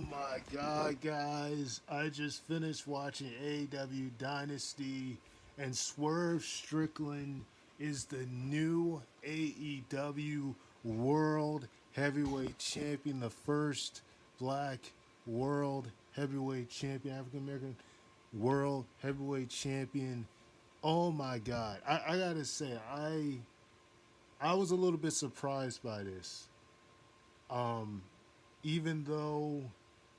Oh my god, guys. I just finished watching AEW Dynasty, and Swerve Strickland is the new AEW World Heavyweight Champion, the first black World Heavyweight Champion, African American World Heavyweight Champion. Oh my god. I gotta say, I was a little bit surprised by this. Um, Even though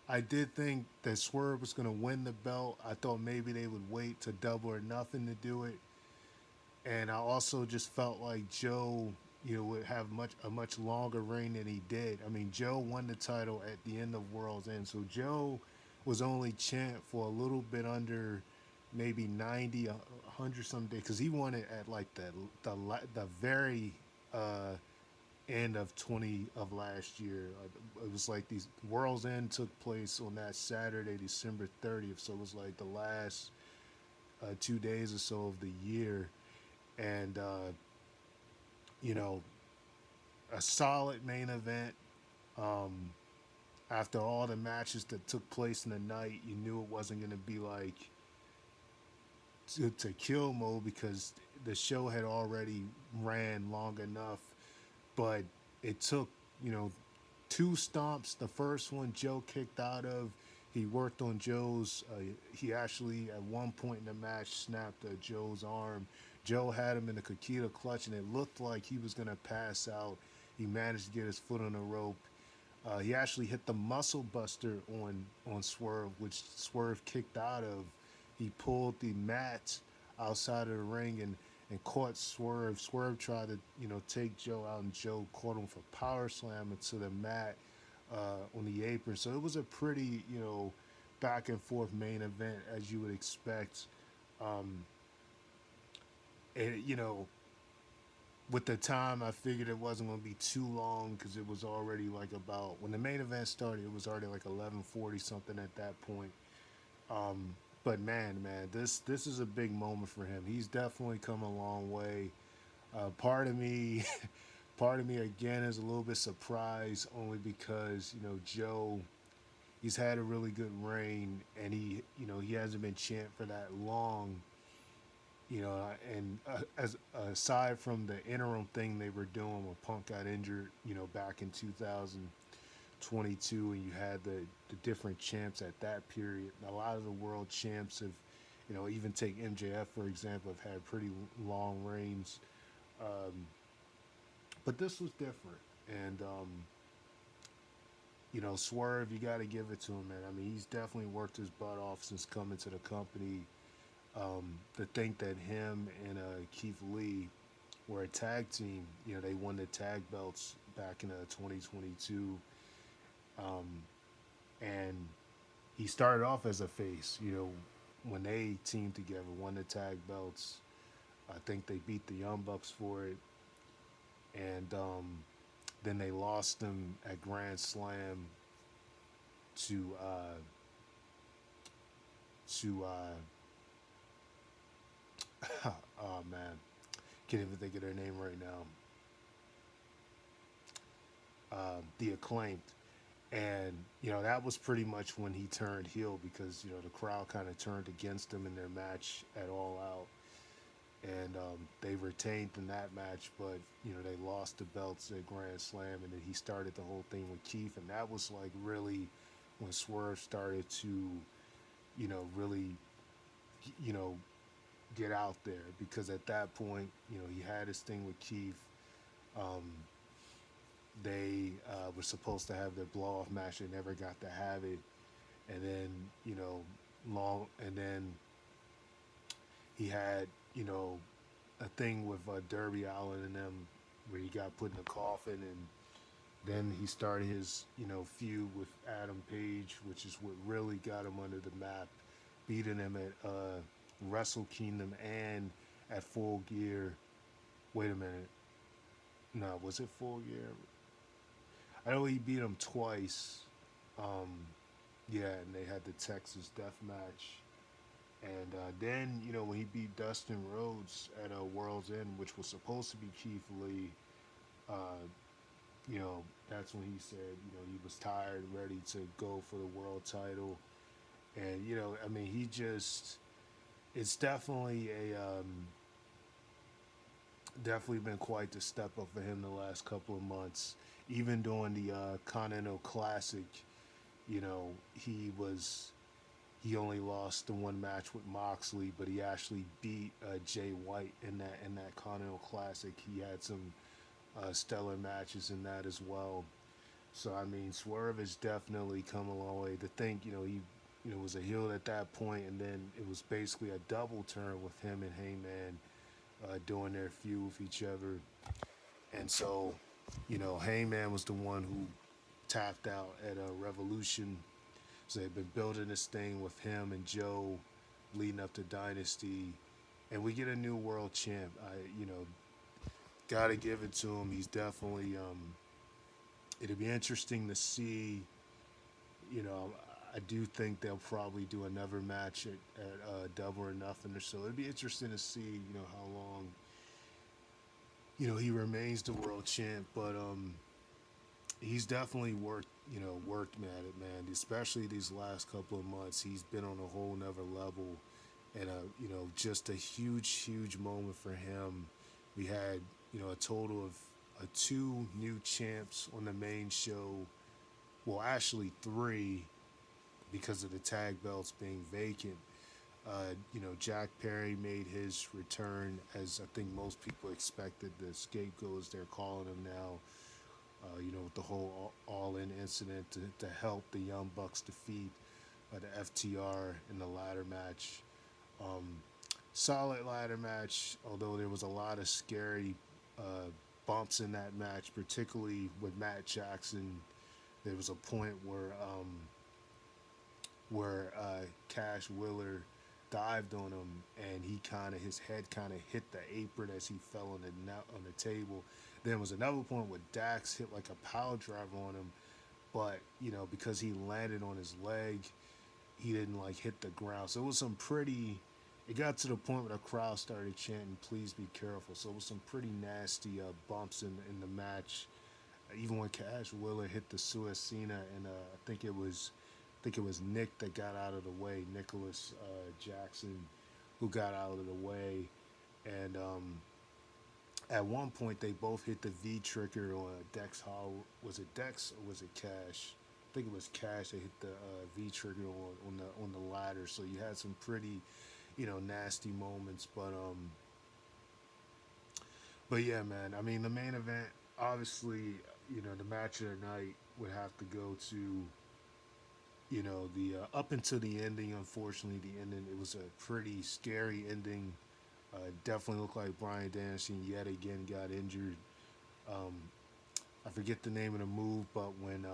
I did think that Swerve was going to win the belt, I thought maybe they would wait to Double or Nothing to do it. And I also just felt like Joe, would have a much longer reign than he did. I mean, Joe won the title at the end of World's End, so Joe was only champ for a little bit under maybe 90, 100 some days, because he won it at like the very uh, end of 20 of last year. It was like these World's End took place on that Saturday, December 30th. So it was like the last 2 days or so of the year, and you know, a solid main event. Um, After all the matches that took place in the night, you knew it wasn't going to be like to kill mode because the show had already ran long enough. But it took, you know, two stomps. The first one Joe kicked out of. He worked on Joe's. He actually at one point in the match snapped Joe's arm. Joe had him in the Kakita clutch, and it looked like he was gonna pass out. He managed to get his foot on the rope. He actually hit the muscle buster on Swerve, which Swerve kicked out of. He pulled the mat outside of the ring and caught Swerve. Swerve tried to take Joe out, and Joe caught him for power slam into the mat on the apron. So it was a pretty back and forth main event as you would expect. Um, and with the time, I figured it wasn't going to be too long because it was already like about when the main event started. It was already like 11:40 something at that point. Um, but man, this is a big moment for him. He's definitely come a long way. Part of me, part of me again is a little bit surprised only because Joe, he's had a really good reign and he hasn't been champ for that long. And as aside from the interim thing they were doing when Punk got injured, back in 2022, and you had the different champs at that period. A lot of the world champs have, even take MJF for example, have had pretty long reigns. Um, but this was different, and Swerve, you got to give it to him, man. I mean, he's definitely worked his butt off since coming to the company. To think that him and Keith Lee were a tag team. They won the tag belts back in 2022, um, and he started off as a face. When they teamed together, won the tag belts. I think they beat the Young Bucks for it, and then they lost them at Grand Slam to to oh man, can't even think of their name right now. The Acclaimed, and that was pretty much when he turned heel because the crowd kind of turned against him in their match at All Out, and they retained in that match, but they lost the belts at Grand Slam, and then he started the whole thing with Keith, and that was like really when Swerve started to really you know get out there because at that point he had his thing with Keith. Um, they were supposed to have their blow off match. They never got to have it, and then long, and then he had a thing with Derby Allen and them where he got put in a coffin, and then he started his feud with Adam Page, which is what really got him under the map, beating him at Wrestle Kingdom and at Full Gear. Wait a minute, no, was it Full Gear? I know he beat him twice. Um, yeah, and they had the Texas Death Match. And then, when he beat Dustin Rhodes at World's End, which was supposed to be Keith Lee, uh, you know, that's when he said, he was tired, ready to go for the world title. And, I mean, it's definitely been quite the step up for him the last couple of months. Even during the Continental Classic, you know, he only lost the one match with Moxley, but he actually beat Jay White in that Continental Classic. He had some stellar matches in that as well. So I mean, Swerve has definitely come a long way. To think, he was a heel at that point, and then it was basically a double turn with him and Heyman doing their feud with each other. And so, Heyman was the one who tapped out at Revolution. So they've been building this thing with him and Joe leading up to Dynasty. And we get a new world champ. Gotta give it to him. He's definitely it'll be interesting to see, you know, I do think they'll probably do another match at Double or Nothing or so. It'd be interesting to see, how long, he remains the world champ. But he's definitely worked man at it, man. Especially these last couple of months, he's been on a whole nother level, and just a huge moment for him. We had a total of two new champs on the main show. Well, actually three, because of the tag belts being vacant. Jack Perry made his return, as I think most people expected. The scapegoat, as they're calling him now. With the whole all-in incident to help the Young Bucks defeat the FTR in the ladder match. Um, Solid ladder match, although there was a lot of scary bumps in that match, particularly with Matt Jackson. There was a point where Cash Wheeler dived on him, and his head kind of hit the apron as he fell on the table. Then was another point where Dax hit like a power driver on him, but because he landed on his leg, he didn't like hit the ground. So it was some pretty. It got to the point where the crowd started chanting, "Please be careful." So it was some pretty nasty bumps in the match. Even when Cash Wheeler hit the Suicina, and I think it was Nick that got out of the way, Nicholas Jackson, who got out of the way, and at one point they both hit the V trigger on Dex Hall. Was it Dex or was it Cash? I think it was Cash that hit the V trigger on the ladder. So you had some pretty, nasty moments, but yeah, man. I mean, the main event, obviously, the match of the night would have to go to, the up until the ending. Unfortunately, the ending, it was a pretty scary ending. Definitely looked like Brian Danielson yet again got injured. Um, I forget the name of the move, but when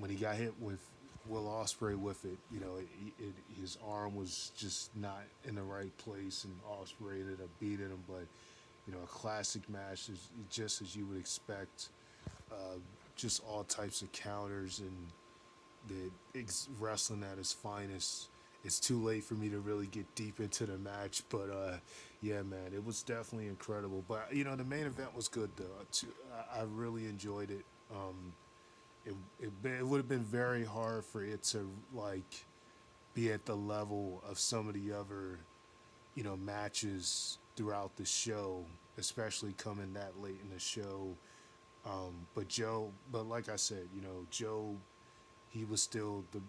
he got hit with Will Ospreay with it, his arm was just not in the right place, and Ospreay ended up beating him. But a classic match is just as you would expect. Uh, just all types of counters and wrestling at its finest. It's too late for me to really get deep into the match, but yeah, man, it was definitely incredible. But the main event was good though. I really enjoyed it. It would have been very hard for it to like be at the level of some of the other matches throughout the show, especially coming that late in the show. But like I said, Joe, he was still the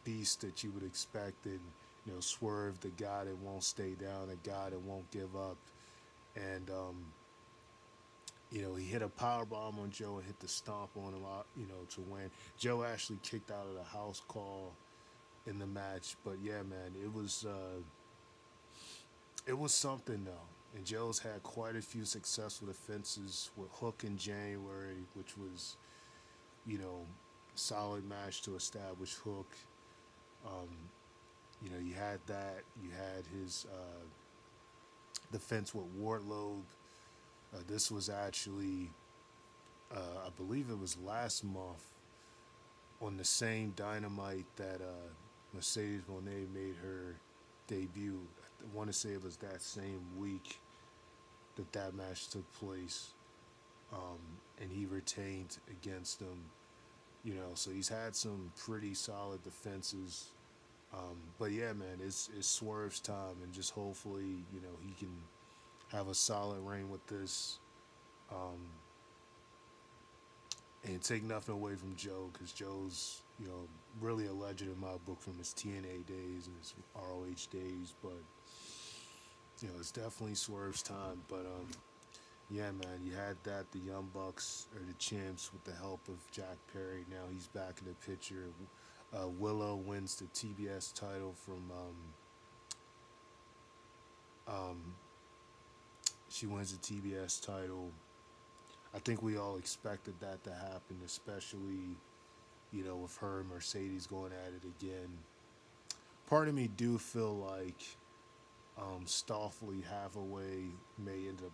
beast that you would expect, and Swerve, the guy that won't stay down, the guy that won't give up, and he hit a power bomb on Joe and hit the stomp on him, to win. Joe actually kicked out of the house call in the match, but yeah, man, it was something though. And Joe's had quite a few successful defenses with Hook in January, which was, solid match to establish Hook. Um, you had that. You had his defense with Wardlow. This was actually, I believe it was last month on the same Dynamite that Mercedes Moné made her debut. I want to say it was that same week that match took place, and he retained against him. So he's had some pretty solid defenses. But yeah, man, it's Swerve's time, and just hopefully, he can have a solid reign with this, um, and take nothing away from Joe, because Joe's, really a legend in my book from his TNA days and his ROH days. But it's definitely Swerve's time. But yeah, man, you had that. The Young Bucks are the champs with the help of Jack Perry. Now he's back in the picture. Willow wins the TBS title from. She wins the TBS title. I think we all expected that to happen, especially with her and Mercedes going at it again. Part of me do feel like Stoffely Hathaway may end up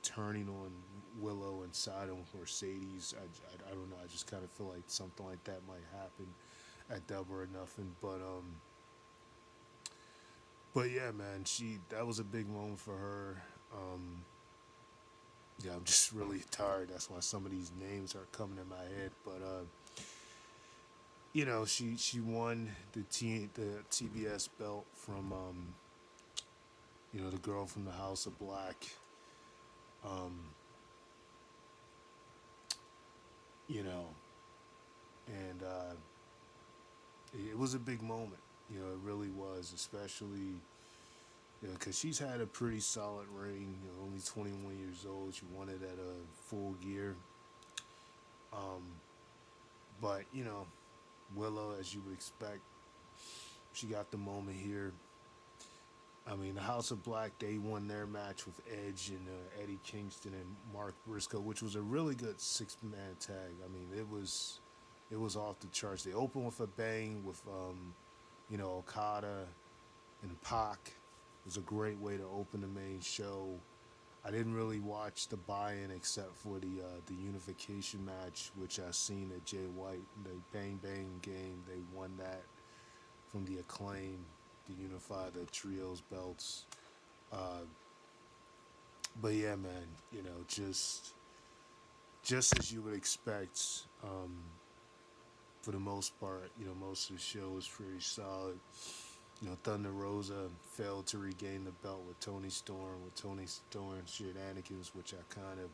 turning on Willow and siding with Mercedes. I don't know. I just kind of feel like something like that might happen at Double or Nothing. But yeah, man, that was a big moment for her. Yeah, I'm just really tired. That's why some of these names are coming in my head. But she won the TBS belt from the girl from the House of Black. Um, you know, and it was a big moment. It really was, especially because she's had a pretty solid reign. Only 21 years old. She won it at a full gear. Um, but Willow, as you would expect, she got the moment here. I mean, the House of Black, they won their match with Edge and Eddie Kingston and Mark Briscoe, which was a really good six-man tag. I mean, it was off the charts. They opened with a bang with Okada and Pac. It was a great way to open the main show. I didn't really watch the buy-in except for the unification match, which I seen at Jay White, the Bang Bang game. They won that from the Acclaim to unify the trios belts. But yeah, man, just as you would expect. For the most part, most of the show was pretty solid. Thunder Rosa failed to regain the belt with Tony Storm, shenanigans, which I kind of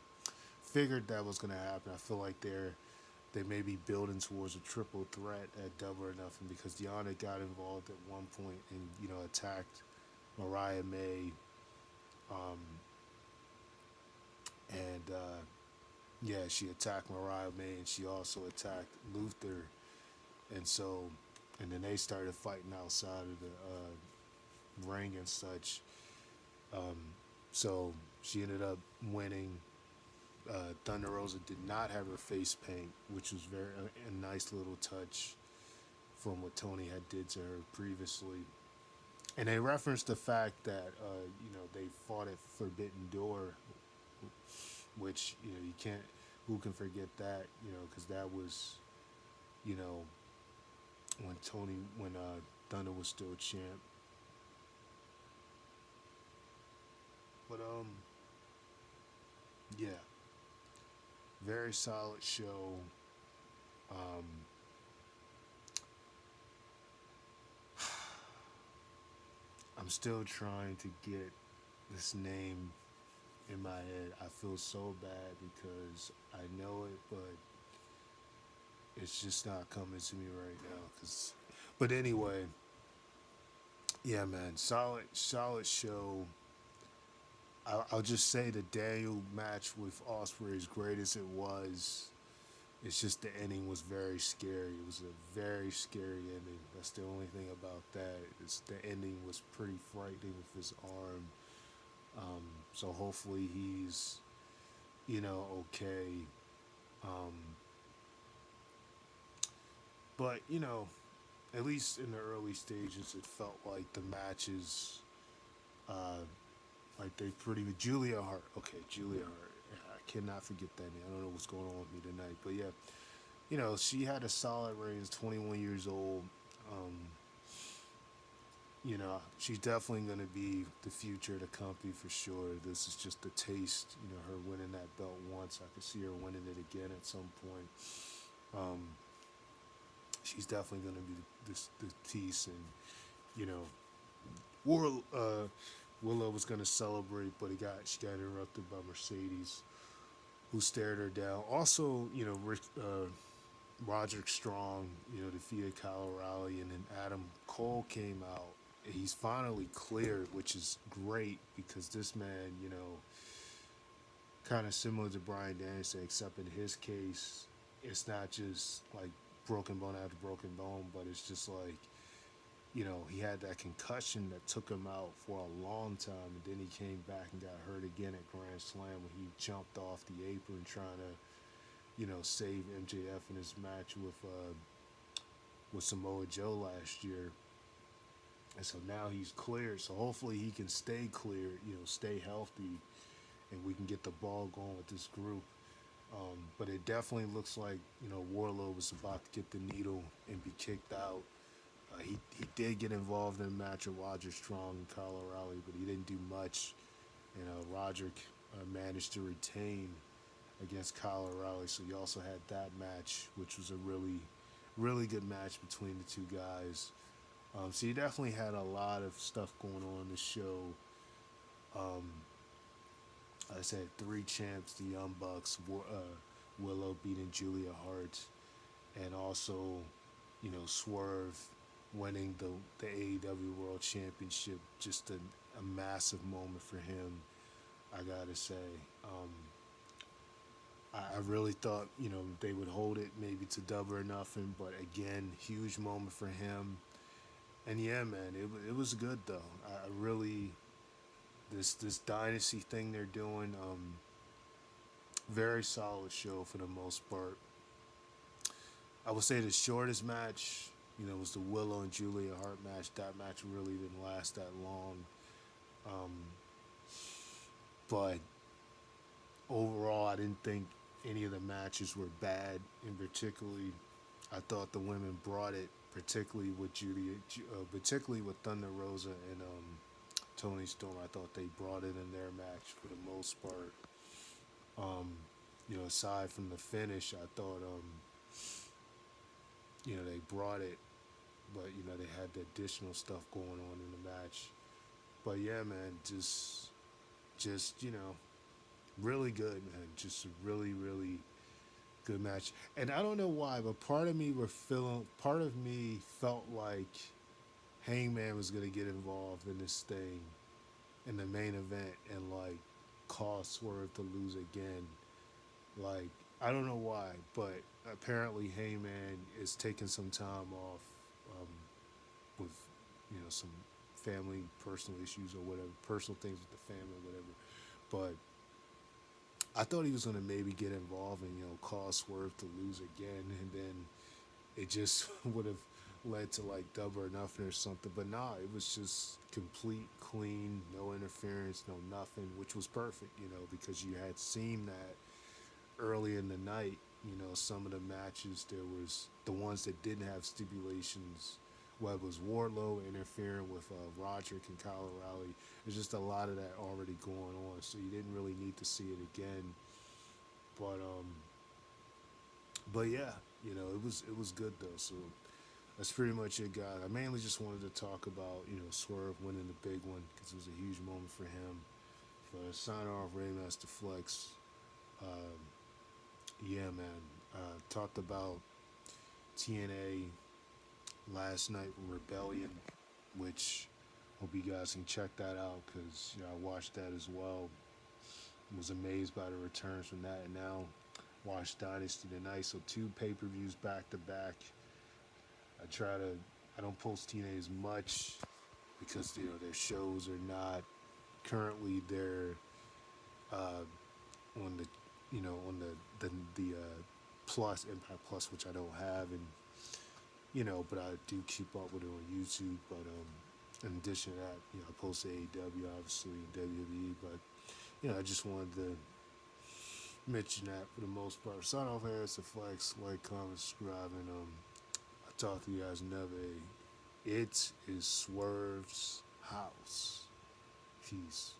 figured that was going to happen. I feel like they may be building towards a triple threat at Double or Nothing, because Deonna got involved at one point and attacked Mariah May, and yeah, she attacked Mariah May, and she also attacked Luther, and then they started fighting outside of the ring and such. So she ended up winning. Thunder Rosa did not have her face paint, which was a nice little touch from what Tony had did to her previously. And they referenced the fact that they fought at Forbidden Door, which you can't. Who can forget that? Because that was when Thunder was still champ. But yeah, very solid show. Um, I'm still trying to get this name in my head. I feel so bad because I know it, but it's just not coming to me right now. But anyway, yeah, man, solid show. I'll just say the Daniel match with Ospreay, as great as it was, it's just the ending was very scary. It was a very scary ending. That's the only thing about that. The ending was pretty frightening with his arm. So hopefully he's, okay. But at least in the early stages, it felt like the matches, like they pretty much Julia Hart. Okay, Julia Hart. I cannot forget that name. I don't know what's going on with me tonight, but yeah, she had a solid reign. 21 years old. she's definitely going to be the future of the company for sure. This is just a taste, her winning that belt once. I could see her winning it again at some point. Um, she's definitely going to be the piece, and you know, War, Willow was going to celebrate, but she got interrupted by Mercedes, who stared her down. Also, Roderick Strong, defeated Kyle O'Reilly, and then Adam Cole came out. He's finally cleared, which is great because this man, kind of similar to Brian Danielson, except in his case, it's not just like broken bone after broken bone, but it's just like, he had that concussion that took him out for a long time, and then he came back and got hurt again at Grand Slam when he jumped off the apron trying to, save MJF in his match with Samoa Joe last year. And so now he's cleared. So hopefully he can stay cleared, stay healthy, and we can get the ball going with this group. But it definitely looks like, Warlow was about to get the needle and be kicked out. He did get involved in a match with Roger Strong and Kyle O'Reilly, but he didn't do much. And Roderick managed to retain against Kyle O'Reilly. So you also had that match, which was a really, really good match between the two guys. So you definitely had a lot of stuff going on in the show. I said 3 champs, the Young Bucks, Willow beating Julia Hart, and also, Swerve winning the AEW World Championship. Just a massive moment for him, I gotta say. I really thought, they would hold it maybe to Double or Nothing, but again, huge moment for him. And yeah, man, it was good though. I really this Dynasty thing they're doing, very solid show for the most part. I would say the shortest match, was the Willow and Julia Hart match. That match really didn't last that long. Um, but overall, I didn't think any of the matches were bad. And particularly, I thought the women brought it, particularly with particularly with Thunder Rosa and Tony Storm. I thought they brought it in their match for the most part. Aside from the finish, I thought, they brought it, but they had the additional stuff going on in the match. But yeah, man, just really good, man. Just a really, really good match. And I don't know why, but part of me felt like Hangman was gonna get involved in this thing in the main event and like cause Swerve to lose again. Like, I don't know why, but apparently Heyman is taking some time off, um, with some family personal issues or whatever, personal things with the family or whatever. But I thought he was gonna maybe get involved and cause Swerve to lose again, and then it just would have led to like Double or Nothing or something. But nah, it was just complete, clean, no interference, no nothing, which was perfect, because you had seen that early in the night. Some of the matches, there was the ones that didn't have stipulations. Well, it was Wardlow interfering with Roderick and Kyle O'Reilly. There's just a lot of that already going on, so you didn't really need to see it again. But yeah, it was good though. So that's pretty much it, guys. I mainly just wanted to talk about Swerve winning the big one because it was a huge moment for him. But sign off, Raymaster Flex. Um, yeah, man. Talked about TNA last night with Rebellion, which hope you guys can check that out because I watched that as well. Was amazed by the returns from that, and now watched Dynasty tonight. So 2 pay-per-views back to back. I don't post TNA as much because their shows are not currently there on the on the Plus Impact Plus, which I don't have, and but I do keep up with it on YouTube. But in addition to that, I post AEW, obviously, WWE, but I just wanted to mention that for the most part. Sign off here. It's a Flex. Like, comment, subscribe, and I'll talk to you guys another. It is Swerve's house. Peace.